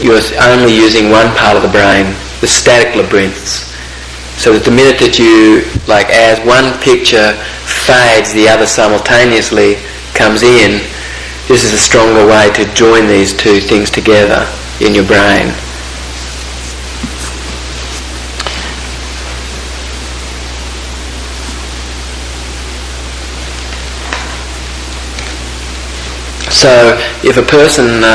you're only using one part of the brain, the static labyrinths. So that the minute that you, like, as one picture fades, the other simultaneously comes in. This is a stronger way to join these two things together in your brain. So if a person,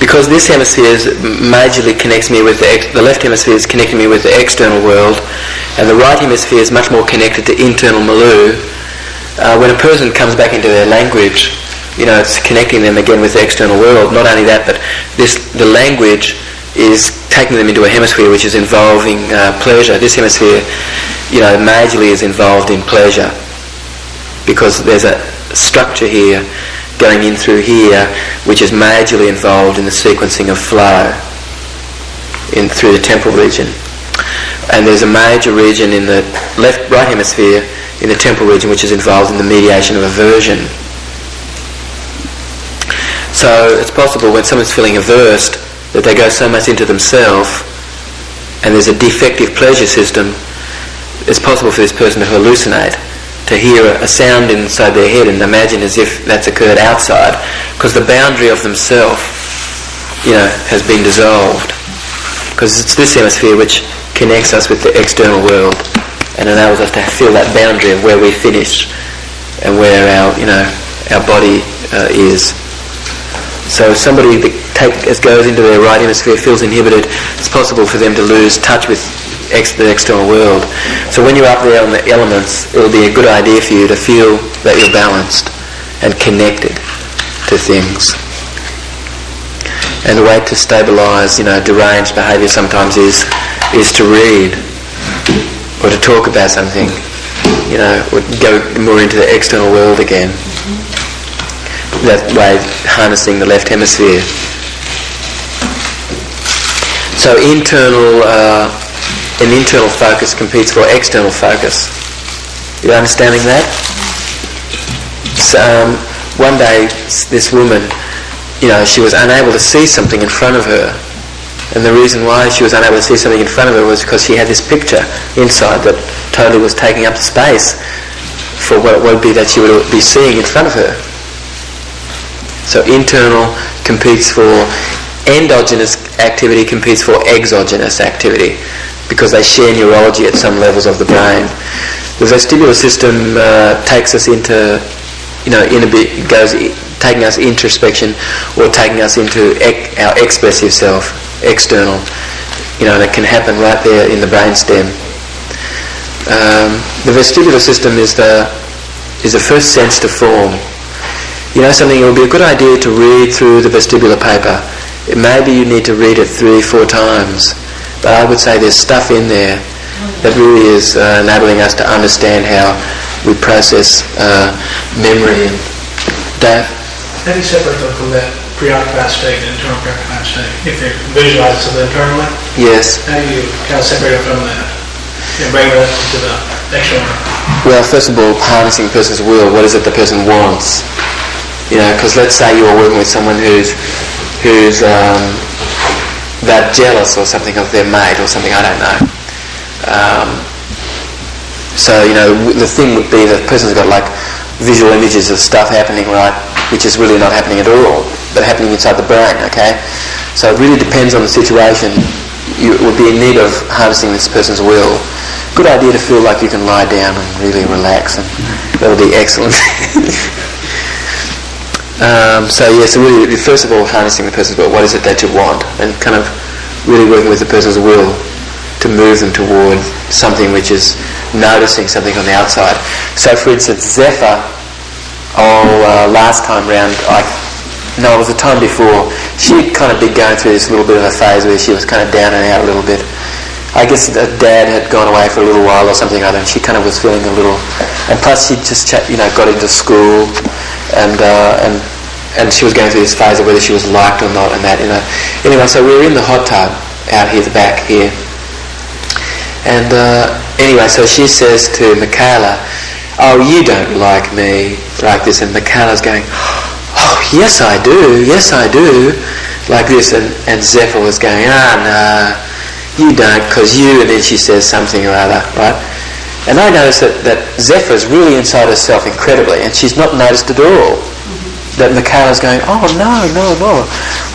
because this hemisphere majorly connects me with the left hemisphere is connecting me with the external world, and the right hemisphere is much more connected to internal milieu. When a person comes back into their language, it's connecting them again with the external world. Not only that, but the language is taking them into a hemisphere which is involving pleasure. This hemisphere, majorly is involved in pleasure, because there's a structure here going in through here, which is majorly involved in the sequencing of flow through the temporal region. And there's a major region in the right hemisphere, in the temporal region, which is involved in the mediation of aversion. So it's possible when someone's feeling averse that they go so much into themselves, and there's a defective pleasure system, it's possible for this person to hallucinate, to hear a sound inside their head and imagine as if that's occurred outside, because the boundary of themself, has been dissolved. Because it's this hemisphere which connects us with the external world and enables us to feel that boundary of where we finish and where our body is. So if somebody that goes into their right hemisphere, feels inhibited, it's possible for them to lose touch with the external world. So when you're up there on the elements, it'll be a good idea for you to feel that you're balanced and connected to things. And the way to stabilise, deranged behaviour sometimes is to read or to talk about something, or go more into the external world again. That way, harnessing the left hemisphere. So an internal focus competes for external focus. You understanding that? So, one day, this woman, she was unable to see something in front of her. And the reason why she was unable to see something in front of her was because she had this picture inside that totally was taking up the space for what it would be that she would be seeing in front of her. So internal competes for endogenous activity, competes for exogenous activity, because they share neurology at some levels of the brain. The vestibular system takes us into, taking us introspection or taking us into our expressive self, external. And it can happen right there in the brainstem. The vestibular system is the first sense to form. Something, it would be a good idea to read through the vestibular paper. Maybe you need to read it 3-4 times. But I would say there's stuff in there that really is enabling us to understand how we process memory. And Dave? How do you separate them from that preoccupied state and internal preoccupied state? If they're visualized internally? Yes. How do you kind of separate them from that and bring that to the external? Well, first of all, harnessing the person's will. What is it the person wants? Because let's say you're working with someone who's that jealous or something of their mate or something, I don't know. So the thing would be that the person's got like visual images of stuff happening, right, which is really not happening at all, but happening inside the brain, okay? So it really depends on the situation. You would be in need of harnessing this person's will. Good idea to feel like you can lie down and really relax, and that'll be excellent. So really, first of all, harnessing the person's will. What is it that you want? And kind of really working with the person's will to move them toward something which is noticing something on the outside. So, for instance, Zephyr, last time round, it was the time before, she'd kind of been going through this little bit of a phase where she was kind of down and out a little bit. I guess Dad had gone away for a little while or something like that, and she kind of was feeling a little, and plus she just got into school, and she was going through this phase of whether she was liked or not, and that, Anyway, so we were in the hot tub out here, the back here, and anyway, so she says to Michaela, "Oh, you don't like me," like this, and Michaela's going, "Oh, yes I do, like this, and Zephyr was going, no, you don't, because you, and then she says something or other, right? And I noticed that Zephyr's really inside herself incredibly, and she's not noticed at all that Michaela's going, oh, no,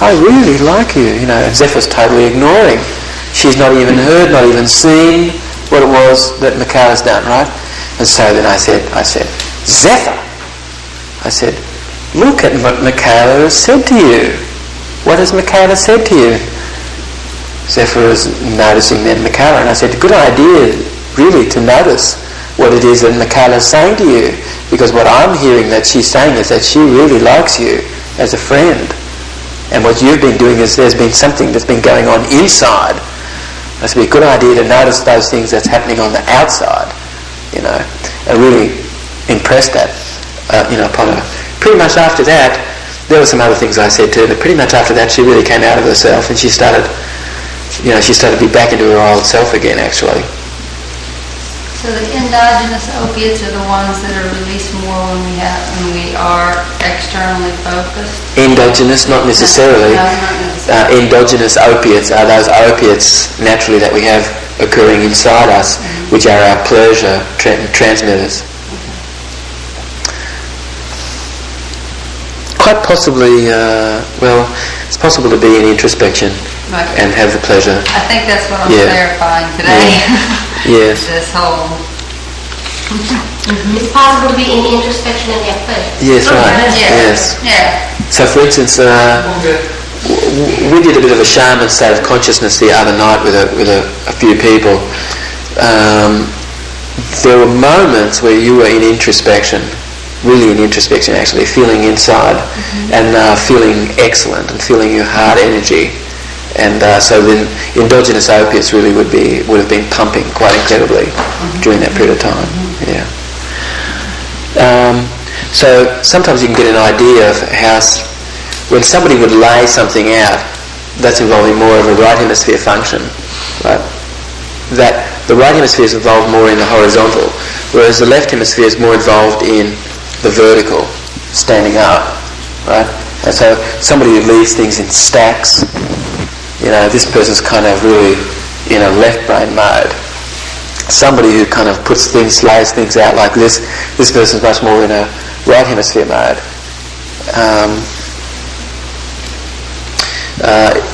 I really like you, you know, and Zephyr's totally ignoring. She's not even heard, not even seen what it was that Michaela's done, right? And so then I said, Zephyr, I said, look at what Michaela has said to you. What has Michaela said to you? Zephyr is noticing then Michaela, and I said, good idea, really, to notice what it is that Michaela is saying to you, because what I'm hearing that she's saying is that she really likes you as a friend, and what you've been doing is there's been something that's been going on inside. It's a good idea to notice those things that's happening on the outside, you know, and really impress that, upon her. Pretty much after that, there were some other things I said to her, but pretty much after that she really came out of herself, and she started to be back into her old self again, actually. So the endogenous opiates are the ones that are released more when we are externally focused? Endogenous, not necessarily. No, not necessarily. Endogenous opiates are those opiates naturally that we have occurring inside us, which are our pleasure transmitters. Quite possibly, it's possible to be in introspection and have the pleasure. I think that's what I'm clarifying today. Yes. This whole... It's possible to be in introspection and have pleasure. Yes, right. Yes. Yes. Yeah. So, for instance, we did a bit of a shaman state of consciousness the other night with a few people. There were moments where you were in introspection, really in introspection actually, feeling inside and feeling excellent and feeling your heart energy. And so then endogenous opiates really would have been pumping quite incredibly during that period of time. Yeah. So sometimes you can get an idea of how, when somebody would lay something out, that's involving more of a right hemisphere function, right? That the right hemisphere is involved more in the horizontal, whereas the left hemisphere is more involved in the vertical, standing up, right? And so somebody who leaves things in stacks, you know, this person's kind of really in a left brain mode. Somebody who kind of lays things out like this person's much more in a right hemisphere mode.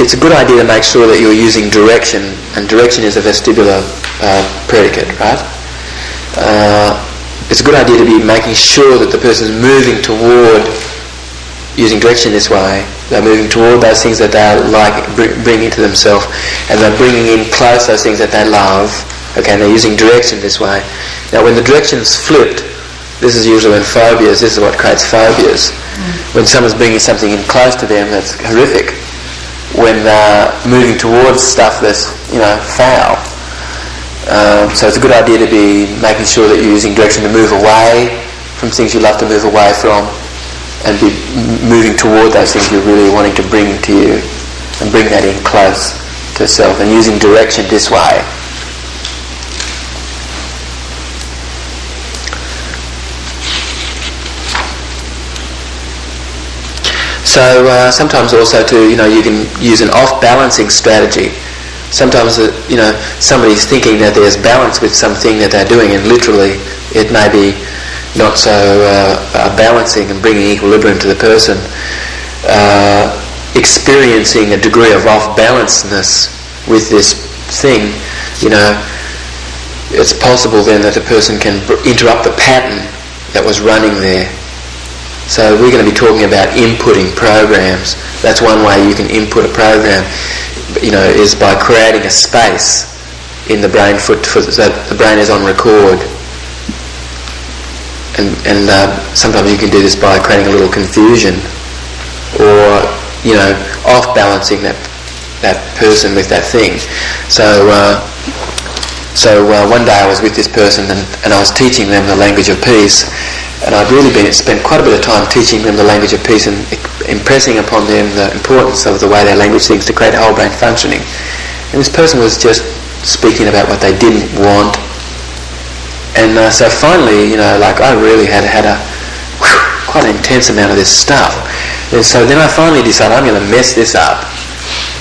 It's a good idea to make sure that you're using direction, and direction is a vestibular predicate, right? It's a good idea to be making sure that the person's moving toward, using direction this way, they're moving toward those things that they like, bring into themselves, and they're bringing in close those things that they love. Okay, and they're using direction this way. Now, when the direction's flipped, this is usually when phobias, this is what creates phobias. When someone's bringing something in close to them that's horrific. When they're moving towards stuff that's, foul. So it's a good idea to be making sure that you're using direction to move away from things you love to move away from, and be moving toward those things you're really wanting to bring to you, and bring that in close to self, and using direction this way. So sometimes also too, you can use an off-balancing strategy. Sometimes, somebody's thinking that there's balance with something that they're doing, and literally it may be not so balancing and bringing equilibrium to the person. Experiencing a degree of off-balancedness with this thing, it's possible then that the person can interrupt the pattern that was running there. So we're going to be talking about inputting programs. That's one way you can input a program, is by creating a space in the brain so that the brain is on record. And sometimes you can do this by creating a little confusion, or off-balancing that person with that thing. So one day I was with this person and I was teaching them the language of peace, and I'd really spent quite a bit of time teaching them the language of peace and impressing upon them the importance of the way their language thinks to create whole brain functioning. And this person was just speaking about what they didn't want. And so finally, I really had quite an intense amount of this stuff. And so then I finally decided I'm going to mess this up.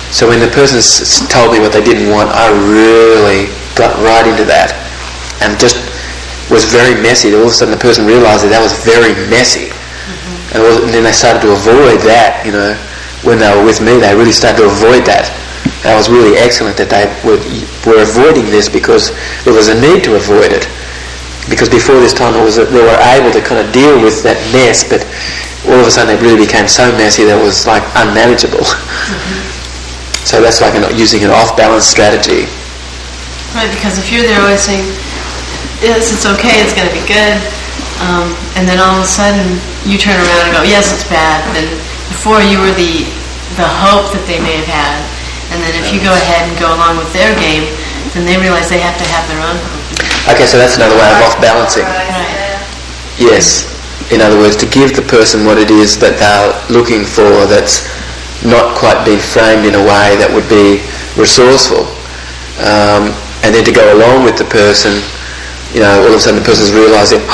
So when the person told me what they didn't want, I really got right into that and just was very messy. All of a sudden the person realised that was very messy. And then they started to avoid that, when they were with me, they really started to avoid that. And it was really excellent that they were avoiding this because there was a need to avoid it. Because before this time they were able to kind of deal with that mess, but all of a sudden it really became so messy that it was like unmanageable. So that's like using an off-balance strategy. Right, because if you're there always saying, yes, it's okay, it's going to be good, and then all of a sudden you turn around and go, yes, it's bad, then before you were the hope that they may have had, and then if you go ahead and go along with their game, then they realize they have to have their own hope. Okay, so that's another way of off-balancing. Right. Yes. In other words, to give the person what it is that they're looking for that's not quite been framed in a way that would be resourceful. And then to go along with the person, all of a sudden the person's realising,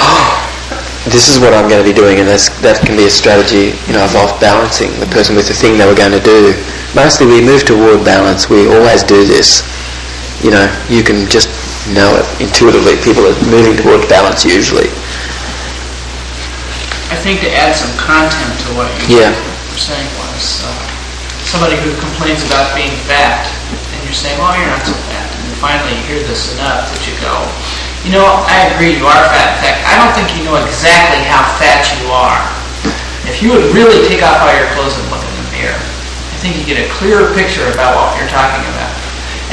this is what I'm going to be doing, and that can be a strategy, of off-balancing the person with the thing they were going to do. Mostly we move toward balance. We always do this. You can just know it intuitively. People are moving towards balance usually. I think to add some content to what you were saying was somebody who complains about being fat, and you're saying, oh, you're not so fat. And finally you hear this enough that you go, I agree you are fat. In fact, I don't think you know exactly how fat you are. If you would really take off all your clothes and look in the mirror, I think you get a clearer picture about what you're talking about.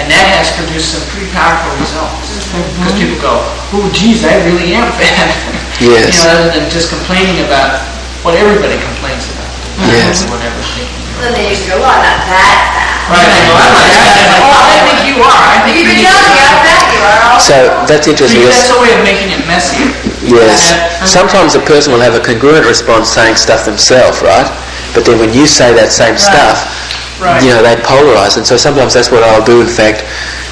And that has produced some pretty powerful results. Because people go, oh, geez, I really am fat. Yes. Rather than just complaining about what everybody complains about. Yes. Whatever. Then they used to go, well, I'm not that fat. Right. I think you are. I think You can tell me how fat you are. So that's interesting. That's a way of making it messier. Yes. Sometimes a person will have a congruent response saying stuff themselves, right? But then when you say that same stuff, they polarize. And so sometimes that's what I'll do. In fact,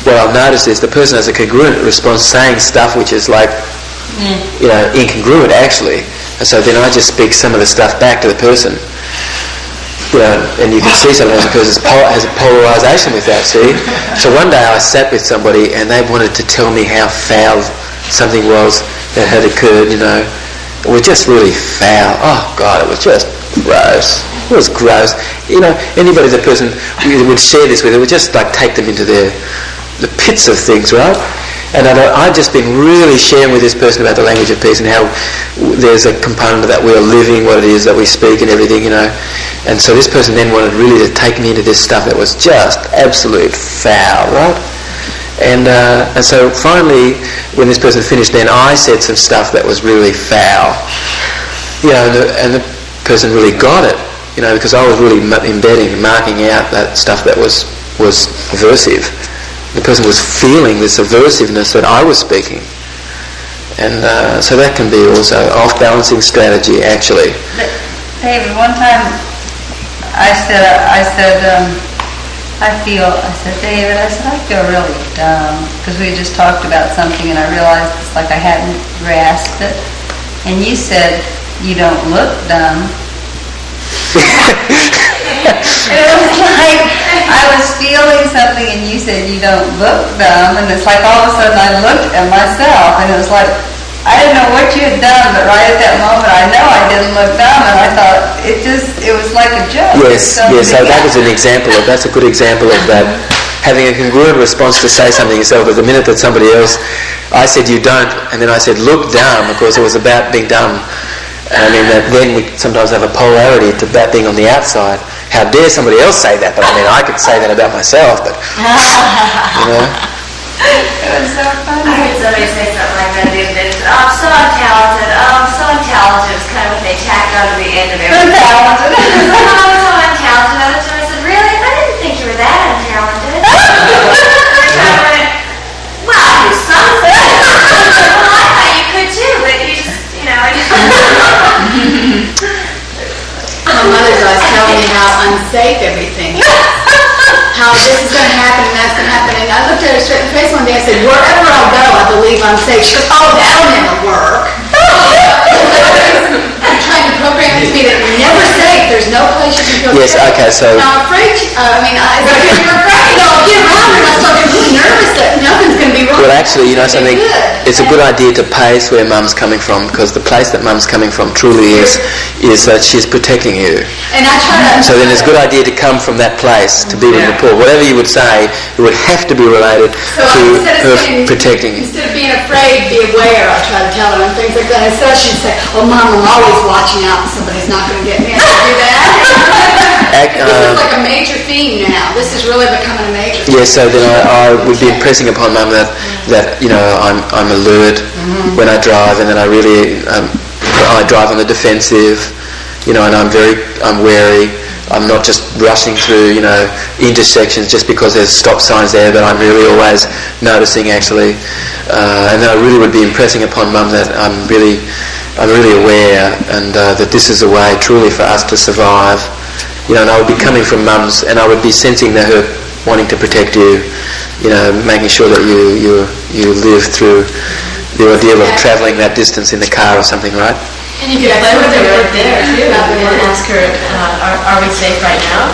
what I'll notice is the person has a congruent response saying stuff which is like, incongruent actually. And so then I just speak some of the stuff back to the person. And you can see sometimes the person has a polarization with that, see? So one day I sat with somebody and they wanted to tell me how foul something was that had occurred, It was just really foul. Oh, God, it was just gross. It was gross. Anybody the person would share this with, it would just like take them into the pits of things, right? And I'd just been really sharing with this person about the language of peace and how there's a component of that we are living, what it is that we speak and everything, And so this person then wanted really to take me into this stuff that was just absolute foul, right? And so finally, when this person finished, then I said some stuff that was really foul. And the person really got it, because I was really embedding, marking out that stuff that was aversive. The person was feeling this aversiveness that I was speaking. And so that can be also off-balancing strategy, actually. But, David, one time I said, David, I feel really dumb, because we just talked about something and I realized it's like I hadn't grasped it. And you said, you don't look dumb. It was like I was feeling something and you said you don't look dumb, and it's like all of a sudden I looked at myself and it was like I didn't know what you had done, but right at that moment I know I didn't look dumb, and I thought it was like a joke. Yes, so that was that's a good example of that. Having a congruent response to say something yourself, but the minute that somebody else, I said you don't, and then I said look dumb, of course it was about being dumb. And I mean, then we sometimes have a polarity to that being on the outside. How dare somebody else say that? But I mean, I could say that about myself, but, It was so funny. I heard somebody say something like that the other day. Oh, I'm so untalented. Oh, I'm so untalented. It's kind of what they tacked on to the end of everything. Untalented. Oh, I'm so untalented. I looked at her and said, really? I didn't think you were that untalented. I went, well, you something. Well, I thought you could too, but you just, My mother's always telling me how unsafe everything is. How this is going to happen and that's going to happen. And I looked at her straight in the face one day and said, wherever I go, I believe I'm safe. She goes, oh, that'll never work. I'm trying to programmed to me that never safe. There's no place you can feel Yes, safe. okay, so- And I'm afraid, you're afraid, I'll get around and I start getting really nervous that nothing's going to be wrong. Well, actually, you know something, Good. it's a good idea to pace where mum's coming from, because the place that mum's coming from truly is that she's protecting you. And I try to... So then it's a good idea to come from that place to be with the poor. Whatever you would say, it would have to be related So to instead her of saying, protecting you. instead of being afraid, be aware, I try to tell her and things like that. Instead she'd say, oh, Mom, I'm always watching out and somebody's not going to get me. I don't do that. This is like a major theme now. This is really becoming a major theme. Yes, so then I would be impressing upon mum that you know, I'm alert when I drive, and then I drive on the defensive, you know, and I'm wary. I'm not just rushing through, you know, intersections just because there's stop signs there, but I'm really always noticing actually. And then I really would be impressing upon mum that I'm really aware, and that this is a way truly for us to survive. You know, and I would be coming from mum's, and I would be sensing that her wanting to protect you, you know, making sure that you live through the ordeal of travelling that distance in the car or something, right? And you can play with her right there, too, and ask her, are we safe right now?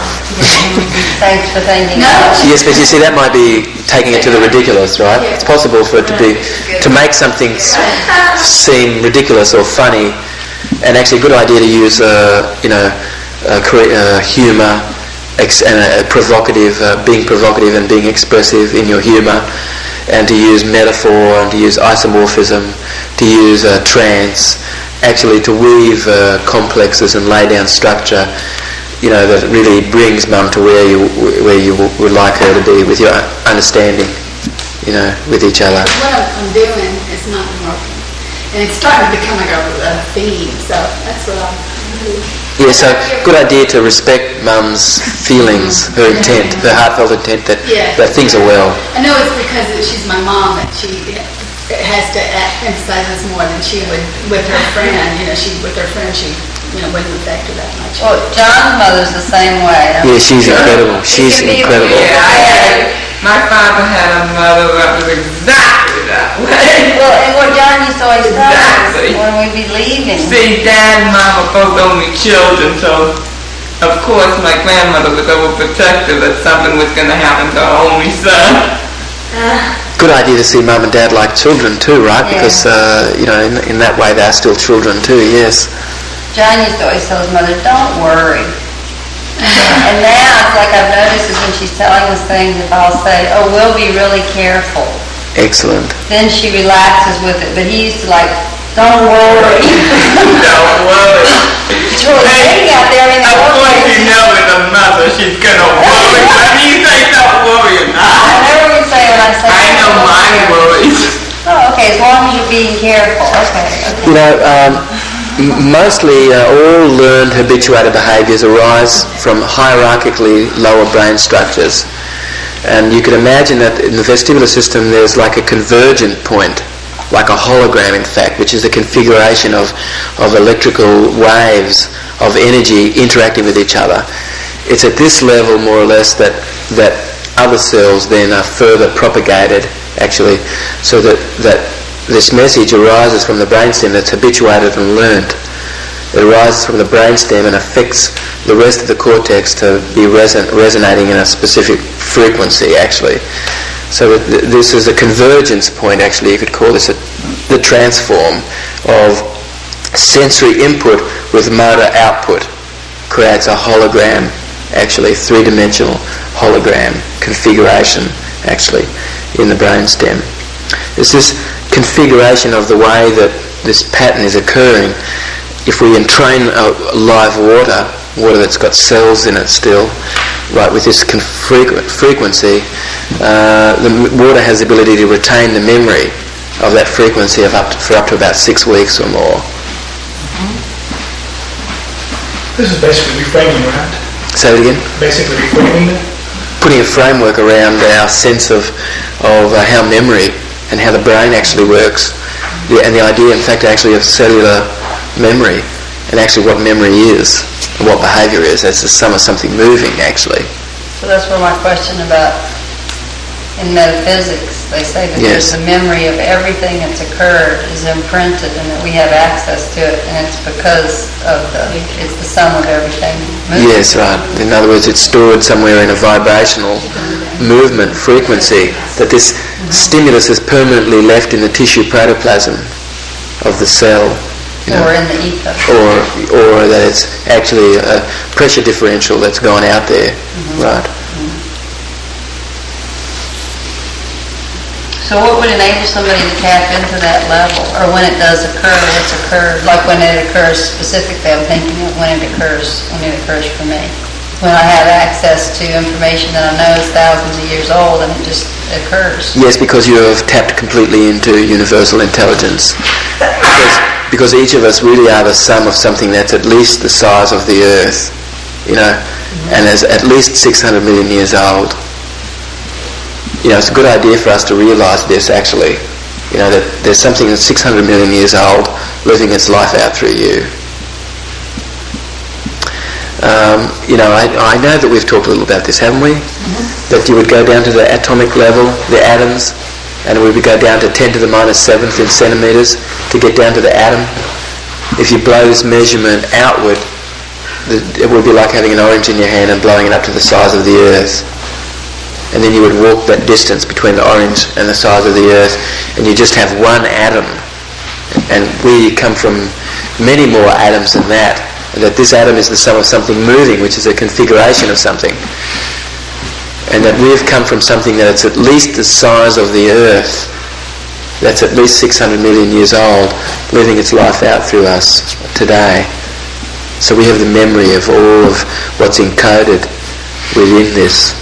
Thanks for thinking. No. Yes, but you see, that might be taking it to the ridiculous, right? It's possible for it to make something seem ridiculous or funny, and actually a good idea to use, you know, humour and being provocative and being expressive in your humour, and to use metaphor and to use isomorphism, to use trance, actually to weave complexes and lay down structure, you know, that really brings mum to where you would like her to be with your understanding, you know, with each other. What I'm doing is not working. And it's starting to become like a theme, so that's what I'm doing. Yeah, so good idea to respect mum's feelings, her intent, her heartfelt intent that things are well. I know it's because she's my mom that she has to emphasize this more than she would with her friend. You know, with her friend, she, you know, wouldn't affect her that much. Well, John's mother's the same way. Yeah, she's incredible. She's incredible. My father had a mother that was exactly that way. Well, and what John used to always tell us Exactly. when we'd be leaving. See, Dad and Mom were both only children, so of course my grandmother was overprotective that something was going to happen to her only son. Good idea to see mum and dad like children too, right? Yeah. Because, you know, in that way they're still children too, yes. John used to always tell his mother, don't worry. And now it's like I've noticed is when she's telling us things, if I'll say, oh, we'll be really careful, Excellent. then she relaxes with it. But he used to like, don't worry. Don't worry. Troy's sitting out there in the Of course orphanage. you know as a mother she's going to worry. Whether you say don't worry or not. Whatever you say when I say I know my worries. Oh, okay, as long as you're being careful. Okay. You know, mostly all learned habituated behaviours arise from hierarchically lower brain structures. And you could imagine that in the vestibular system there's like a convergent point, like a hologram in fact, which is a configuration of electrical waves of energy interacting with each other. It's at this level more or less that other cells then are further propagated actually, so that this message arises from the brainstem that's habituated and learnt. It arises from the brainstem and affects the rest of the cortex to be resonating in a specific frequency actually. So this is a convergence point actually, you could call this the transform of sensory input with motor output creates a hologram actually, three-dimensional hologram configuration actually in the brainstem. It's this configuration of the way that this pattern is occurring. If we entrain live water that's got cells in it still, right, with this frequency, the water has the ability to retain the memory of that frequency for up to about 6 weeks or more. This is basically reframing, right? Say it again? Basically reframing it? Putting a framework around our sense of how memory and how the brain actually works, and the idea, in fact, actually of cellular memory, and actually what memory is, and what behaviour is, as the sum of something moving, actually. So that's where my question about in metaphysics, They say that Yes. there's a memory of everything that's occurred is imprinted and that we have access to it, and it's because of it's the sum of everything moving. Yes, right. In other words, it's stored somewhere in a vibrational movement frequency, that this stimulus is permanently left in the tissue protoplasm of the cell. Or in the ether. Or that it's actually a pressure differential that's gone out there. Right. So what would enable somebody to tap into that level? Or when it does occur, what's occurred? Like when it occurs specifically, I'm thinking of when it occurs for me. When I have access to information that I know is thousands of years old and it just occurs. Yes, because you have tapped completely into universal intelligence. Because each of us really are the sum of something that's at least the size of the Earth, and is at least 600 million years old. It's a good idea for us to realise this, actually. That there's something that's 600 million years old living its life out through you. I know that we've talked a little about this, haven't we? That you would go down to the atomic level, the atoms, and we would go down to 10 to the minus 7th in centimetres to get down to the atom. If you blow this measurement outward, it would be like having an orange in your hand and blowing it up to the size of the Earth. And then you would walk that distance between the orange and the size of the Earth, and you just have one atom. And we come from many more atoms than that. And that this atom is the sum of something moving, which is a configuration of something. And that we have come from something that's at least the size of the Earth, that's at least 600 million years old, living its life out through us today. So we have the memory of all of what's encoded within this.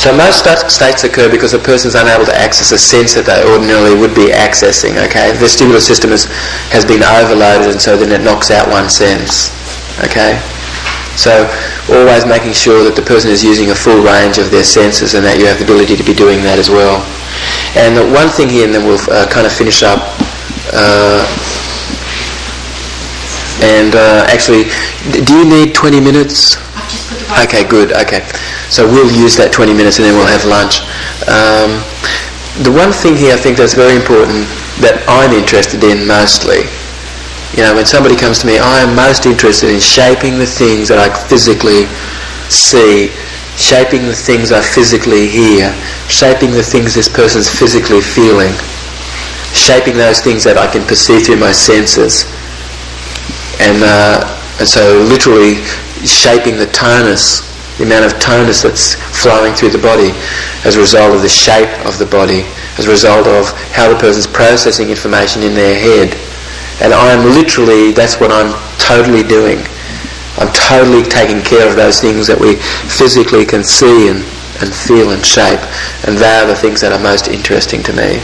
So most states occur because a person is unable to access a sense that they ordinarily would be accessing, okay? The vestibular system has been overloaded, and so then it knocks out one sense, okay? So always making sure that the person is using a full range of their senses and that you have the ability to be doing that as well. And one thing here, and then we'll kind of finish up, actually, do you need 20 minutes? Okay, good, okay. So we'll use that 20 minutes and then we'll have lunch. The one thing here I think that's very important that I'm interested in mostly, when somebody comes to me, I am most interested in shaping the things that I physically see, shaping the things I physically hear, shaping the things this person's physically feeling, shaping those things that I can perceive through my senses. And so literally shaping the tonus, the amount of tonus that's flowing through the body as a result of the shape of the body, as a result of how the person's processing information in their head. And that's what I'm totally doing. I'm totally taking care of those things that we physically can see and feel and shape. And they are the things that are most interesting to me.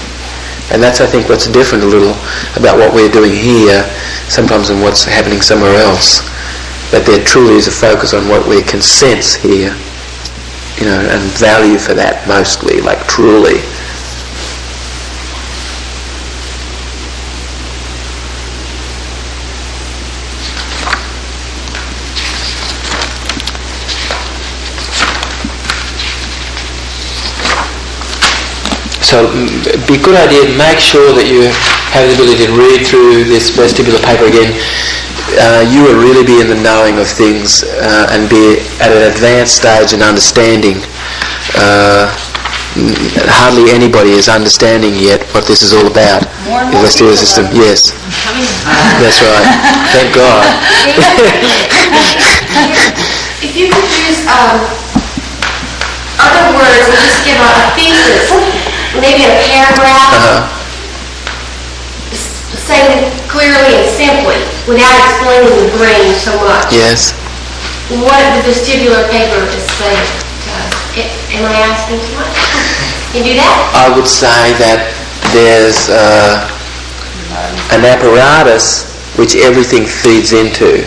And that's, I think, what's different a little about what we're doing here sometimes than what's happening somewhere else. That there truly is a focus on what we can sense here, and value for that mostly, like truly. So it'd be a good idea to make sure that you have the ability to read through this vestibular paper again. You will really be in the knowing of things and be at an advanced stage in understanding. Hardly anybody is understanding yet what this is all about. The vestibular system, yes. That's right. Thank God. If you could use other words and just give a thesis, maybe a paragraph, saying it clearly and simply, without explaining the brain so much. Yes. What the vestibular paper is saying to us. Am I asking too much? Can you do that? I would say that there's an apparatus which everything feeds into.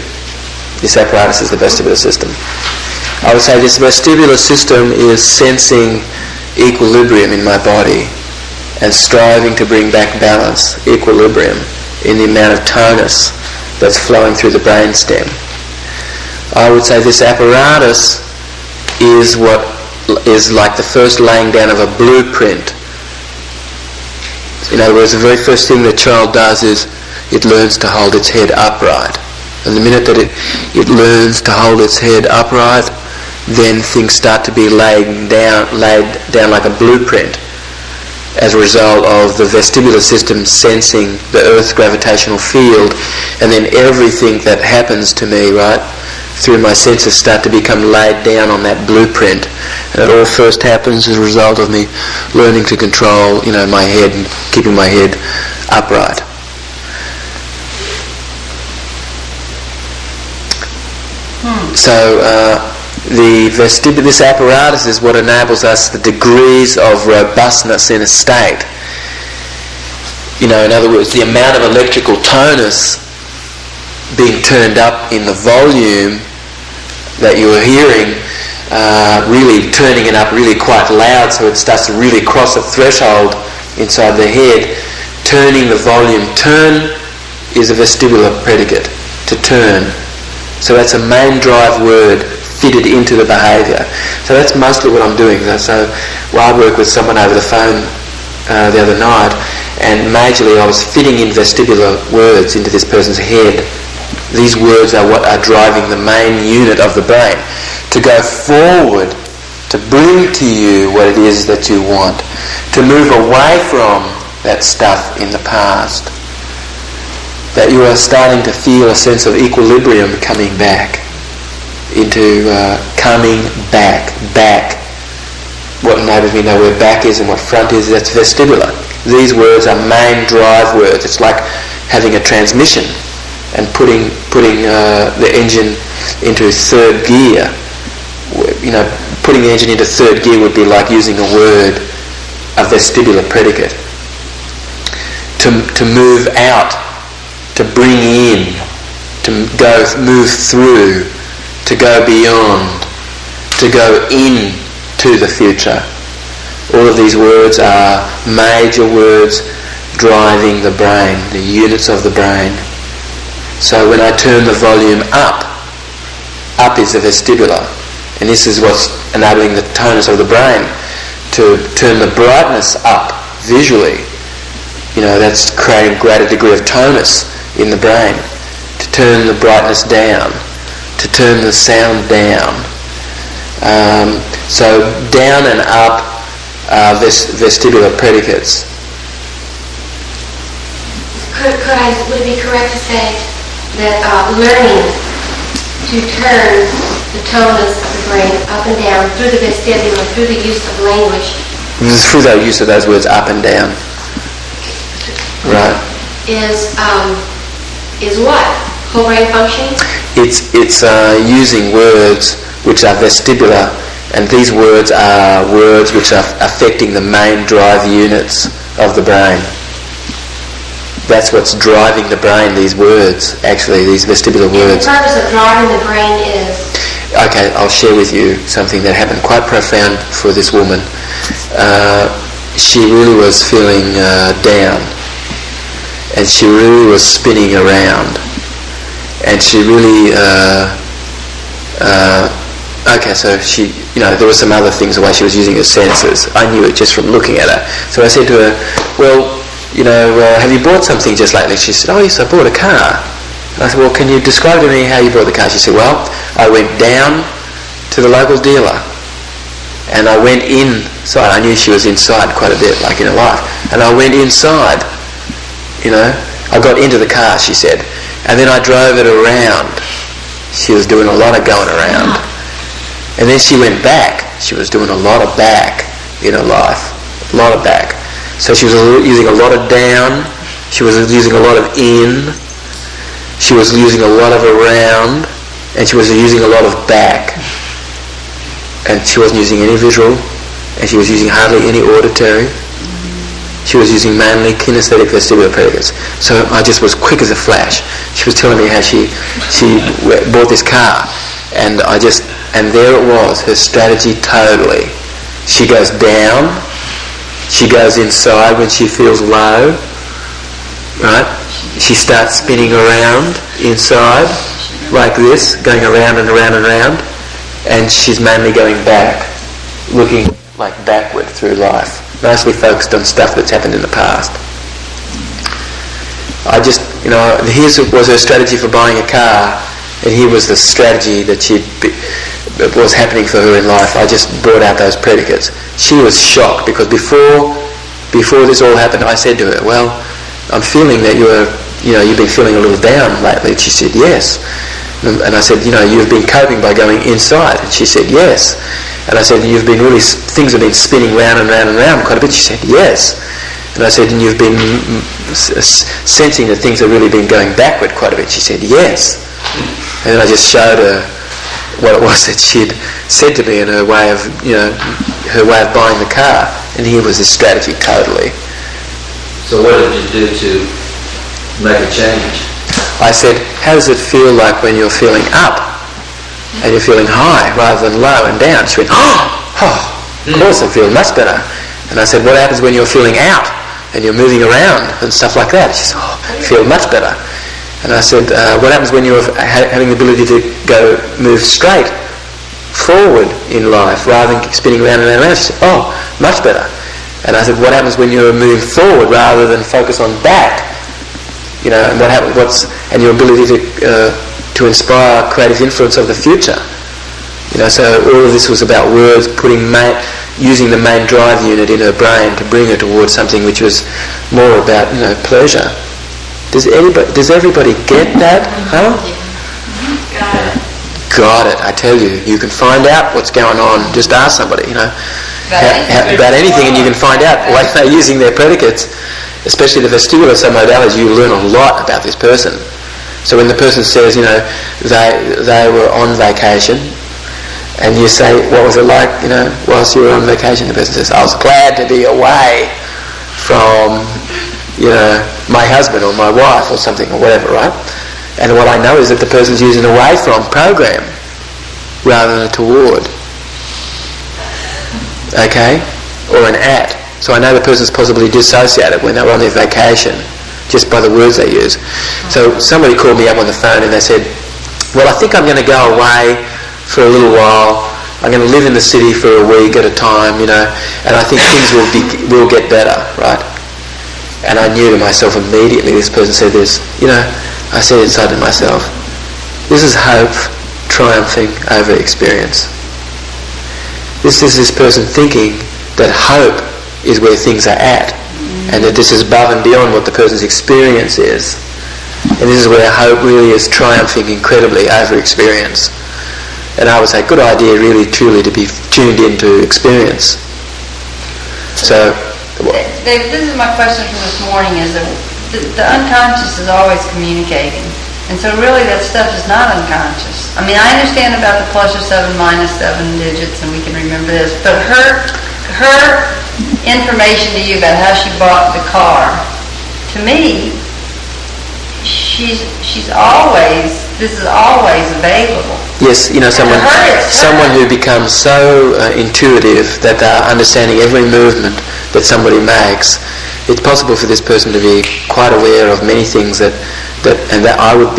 This apparatus is the vestibular system. I would say this vestibular system is sensing equilibrium in my body and striving to bring back balance, equilibrium, in the amount of tonus that's flowing through the brainstem. I would say this apparatus is what is like the first laying down of a blueprint. In other words, the very first thing the child does is it learns to hold its head upright. And the minute that it learns to hold its head upright, then things start to be laid down like a blueprint as a result of the vestibular system sensing the Earth's gravitational field, and then everything that happens to me, right, through my senses start to become laid down on that blueprint. And it all first happens as a result of me learning to control, my head and keeping my head upright. So this apparatus is what enables us the degrees of robustness in a state. In other words, the amount of electrical tonus being turned up in the volume that you are hearing, really turning it up really quite loud so it starts to really cross a threshold inside the head. Turning the volume. Turn is a vestibular predicate, to turn. So that's a main drive word fitted into the behaviour. So that's mostly what I'm doing. So I worked with someone over the phone the other night, and majorly I was fitting in vestibular words into this person's head. These words are what are driving the main unit of the brain to go forward, to bring to you what it is that you want, to move away from that stuff in the past. That you are starting to feel a sense of equilibrium coming back into coming back. What enables me to know where back is and what front is, that's vestibular. These words are main drive words. It's like having a transmission and putting the engine into third gear. Putting the engine into third gear would be like using a word, a vestibular predicate. To move out, to bring in, to move through, to go beyond, to go in to the future. All of these words are major words driving the brain, the units of the brain. So when I turn the volume up is the vestibular, and this is what's enabling the tonus of the brain to turn the brightness up visually. That's creating greater degree of tonus in the brain, to turn the brightness down, to turn the sound down. So down and up are vestibular predicates. Would it be correct to say that learning to turn the tonus of the brain up and down through the vestibular, through the use of language? Through the use of those words, up and down. Right. Is what? Whole brain functioning? It's using words which are vestibular, and these words are words which are affecting the main drive units of the brain. That's what's driving the brain, these words, actually, these vestibular words. And the purpose of driving the brain is? Okay, I'll share with you something that happened quite profound for this woman. She really was feeling down. And she really was spinning around, and she really so she, there were some other things, the way she was using her senses. I knew it just from looking at her. So I said to her, well, have you bought something just lately? She said, oh yes, I bought a car. And I said, well, can you describe to me how you bought the car? She said, well, I went down to the local dealer, and I went inside. I knew she was inside quite a bit, like in her life, and I went inside. I got into the car, she said, and then I drove it around. She was doing a lot of going around. And then she went back. She was doing a lot of back in her life, a lot of back. So she was using a lot of down, she was using a lot of in, she was using a lot of around, and she was using a lot of back. And she wasn't using any visual, and she was using hardly any auditory. She was using mainly kinesthetic vestibular predicates. So I just was quick as a flash. She was telling me how she bought this car, and there it was, her strategy totally. She goes down, she goes inside when she feels low, right? She starts spinning around inside, like this, going around and around and around, and she's mainly going back, looking like backward through life, mostly focused on stuff that's happened in the past. Here's was her strategy for buying a car, and here was the strategy that was happening for her in life. I just brought out those predicates. She was shocked because before this all happened, I said to her, well, I'm feeling that you've been feeling a little down lately. And she said, yes. And I said, you've been coping by going inside. And she said, yes. And I said, things have been spinning round and round and round quite a bit. She said, yes. And I said, and you've been sensing that things have really been going backward quite a bit. She said, yes. And then I just showed her what it was that she'd said to me in her way of buying the car. And here was this strategy totally. So what did you do to make a change? I said, how does it feel like when you're feeling up and you're feeling high rather than low and down? She went, of course I feel much better. And I said, what happens when you're feeling out and you're moving around and stuff like that? She said, I feel much better. And I said, what happens when you're having the ability to move straight forward in life rather than spinning around and around and around? She said, much better. And I said, what happens when you're moving forward rather than focus on back? And what happens? And your ability to inspire creative influence of the future. So all of this was about words, using the main drive unit in her brain to bring her towards something which was more about pleasure. Does everybody get that? Huh? Got it. I tell you, you can find out what's going on. Just ask somebody, about anything, and you can find out why they're using their predicates, especially the vestibular submodalities. You learn a lot about this person. So when the person says, they were on vacation, and you say, what was it like, whilst you were on vacation? The person says, I was glad to be away from, my husband or my wife or something or whatever, right? And what I know is that the person's using away from program rather than a toward. Okay? Or an at. So I know the person's possibly dissociated when they were on their vacation just by the words they use. So somebody called me up on the phone and they said, well, I think I'm going to go away for a little while. I'm going to live in the city for a week at a time, and I think things will get better, right? And I knew to myself immediately, this person said this, I said inside to myself, this is hope triumphing over experience. This is this person thinking that hope is where things are at, and that this is above and beyond what the person's experience is. And this is where hope really is triumphing incredibly over experience. And I would say, good idea really truly to be tuned into experience. So, David, this is my question from this morning, is that the unconscious is always communicating. And so really that stuff is not unconscious. I mean, I understand about the plus or 7 minus 7 digits, and we can remember this, but her information to you about how she bought the car, to me, this is always available. Yes, someone who becomes so intuitive that they're understanding every movement that somebody makes. It's possible for this person to be quite aware of many things that I would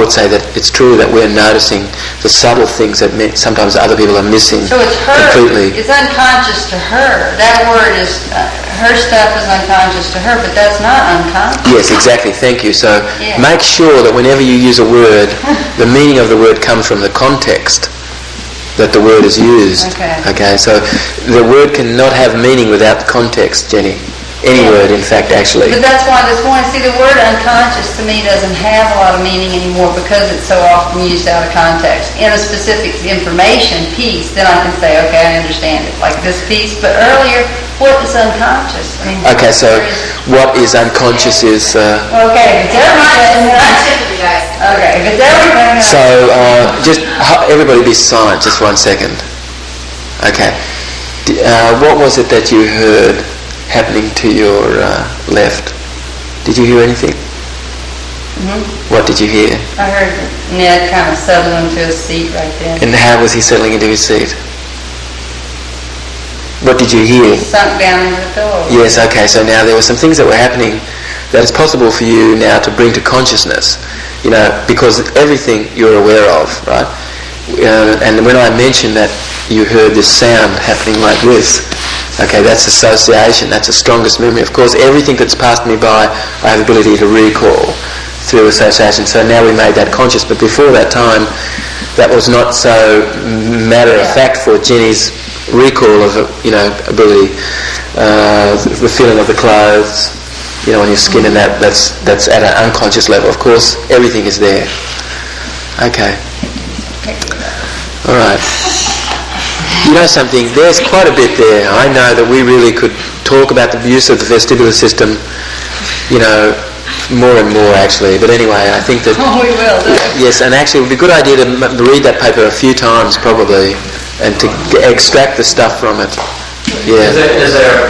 say that it's true that we're noticing the subtle things that sometimes other people are missing. So it's her, completely. It's unconscious to her. That word is, her stuff is unconscious to her, but that's not unconscious. Yes, exactly, thank you. So make sure that whenever you use a word, the meaning of the word comes from the context that the word is used. Okay, so the word cannot have meaning without the context, Jenny. Any word, in fact, actually. But that's why this morning, see, the word unconscious to me doesn't have a lot of meaning anymore because it's so often used out of context. In a specific information piece, then I can say, okay, I understand it, like this piece. But earlier, what is unconscious? I mean, okay, so what is unconscious is... okay, if it's everything... Okay, if it's everything... So, just everybody be silent just 1 second. Okay. What was it that you heard happening to your left? Did you hear anything? Mm-hmm. What did you hear? I heard Ned kind of settle into his seat right there. And how was he settling into his seat? What did you hear? He sunk down into the pillow. Yes, okay, so now there were some things that were happening that it's possible for you now to bring to consciousness, because everything you're aware of, right? And when I mentioned that you heard this sound happening like this, okay, that's association, that's the strongest memory. Of course, everything that's passed me by, I have the ability to recall through association. So now we made that conscious, but before that time, that was not so matter of fact for Jenny's recall of ability. The feeling of the clothes, on your skin, and that's at an unconscious level. Of course, everything is there. Okay. All right. You know something? There's quite a bit there. I know that we really could talk about the use of the vestibular system, more and more actually. But anyway, I think that... Oh, we will, yes, and actually it would be a good idea to read that paper a few times probably, and to extract the stuff from it. Yeah. Is there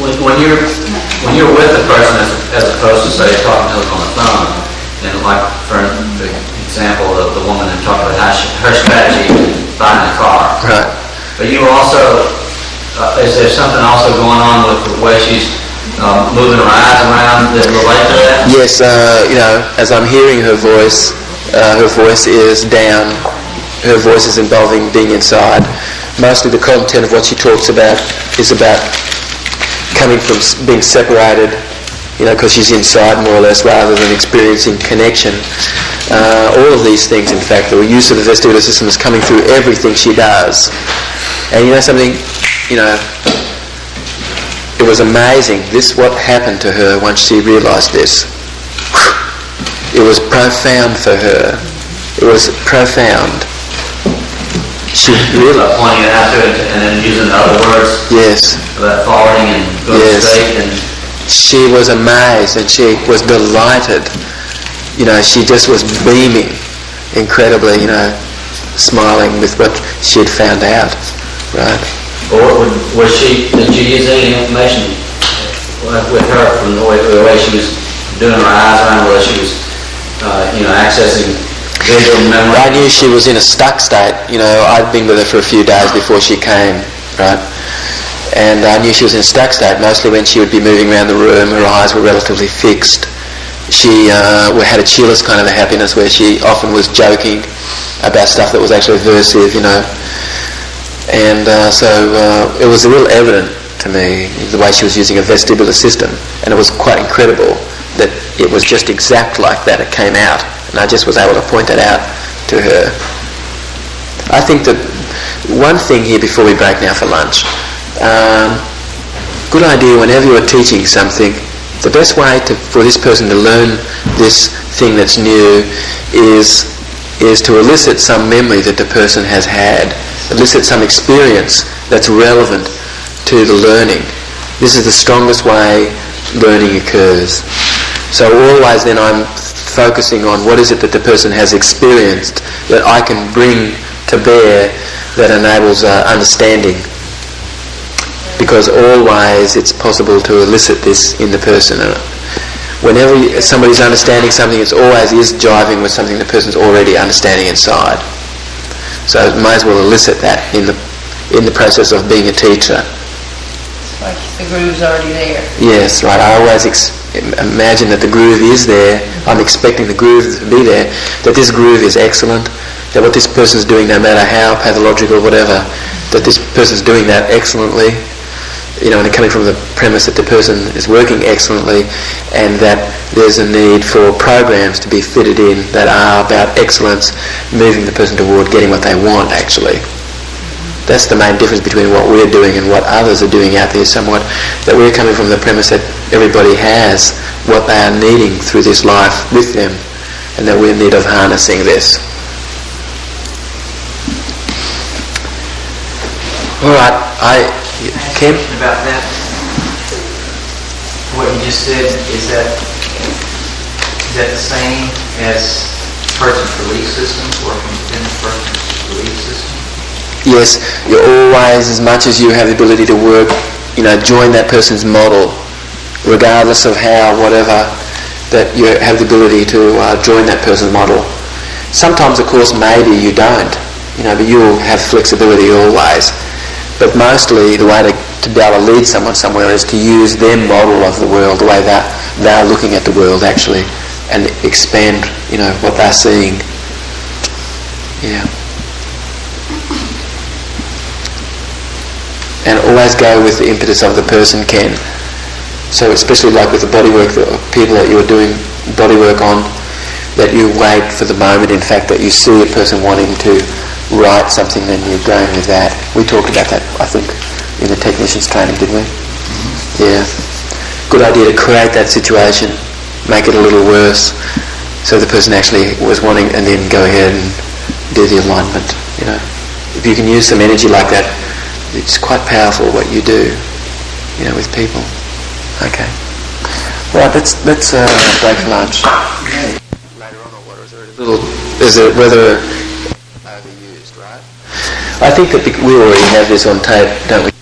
when you're with the person as opposed to say talking to them on the phone, and like for the example of the woman who talked about her strategy buying a car. Right. But you also is there something also going on with the way she's moving her eyes around that relate to that? Yes, as I'm hearing her voice is down. Her voice is involving being inside. Mostly the content of what she talks about is about coming from being separated, because she's inside more or less rather than experiencing connection. All of these things, in fact, the use of the vestibular system is coming through everything she does. And you know something, it was amazing. What happened to her once she realised this. It was profound for her. It was profound. She realised. Pointing it out to it and then using other words. Yes. About forwarding and going straight and. She was amazed and she was delighted. She just was beaming incredibly, smiling with what she had found out. Right. Or did you use any information with her from the way she was doing her eyes around, whether she was, accessing visual memory? I knew she was in a stuck state. I'd been with her for a few days before she came, right? And I knew she was in a stuck state. Mostly when she would be moving around the room, her eyes were relatively fixed. She had a cheerless kind of a happiness where she often was joking about stuff that was actually aversive, And so it was real evident to me the way she was using a vestibular system, and it was quite incredible that it was just exact like that. It came out, and I just was able to point that out to her. I think that one thing here before we break now for lunch, good idea whenever you're teaching something, the best way for this person to learn this thing that's new is to elicit some memory that the person has had, elicit some experience that's relevant to the learning. This is the strongest way learning occurs. So always then I'm focusing on what is it that the person has experienced that I can bring to bear that enables understanding. Because always it's possible to elicit this in the person. Whenever somebody's understanding something, it always is jiving with something the person's already understanding inside. So it might as well elicit that in the process of being a teacher. Like the groove's already there. Yes, right. I always imagine that the groove is there. I'm expecting the groove to be there. That this groove is excellent. That what this person's doing, no matter how pathological, whatever, that this person's doing that excellently. And coming from the premise that the person is working excellently, and that there's a need for programs to be fitted in that are about excellence, moving the person toward getting what they want, actually. That's the main difference between what we're doing and what others are doing out there somewhat, that we're coming from the premise that everybody has what they are needing through this life with them, and that we're in need of harnessing this. All right, Ken? About that, what you just said, is that the same as person's belief systems, working within the person's belief system? Yes, you're always, as much as you have the ability to work, join that person's model, regardless of how, whatever, that you have the ability to join that person's model. Sometimes, of course, maybe you don't, but you'll have flexibility always. But mostly the way to be able to lead someone somewhere is to use their model of the world, the way that they're looking at the world actually and expand, what they're seeing. Yeah. And always go with the impetus of the person, Ken. So especially like with the bodywork, the people that you are doing bodywork on, that you wait for the moment, in fact, that you see a person wanting to write something, then you're going with that. We talked about that, I think, in the technician's training, didn't we? Yeah. Good idea to create that situation, make it a little worse, so the person actually was wanting, and then go ahead and do the alignment, If you can use some energy like that, it's quite powerful what you do, with people. Okay. Right, let's break for lunch. Later on, or what, is it whether overused, right? I think that we already have this on tape, don't we?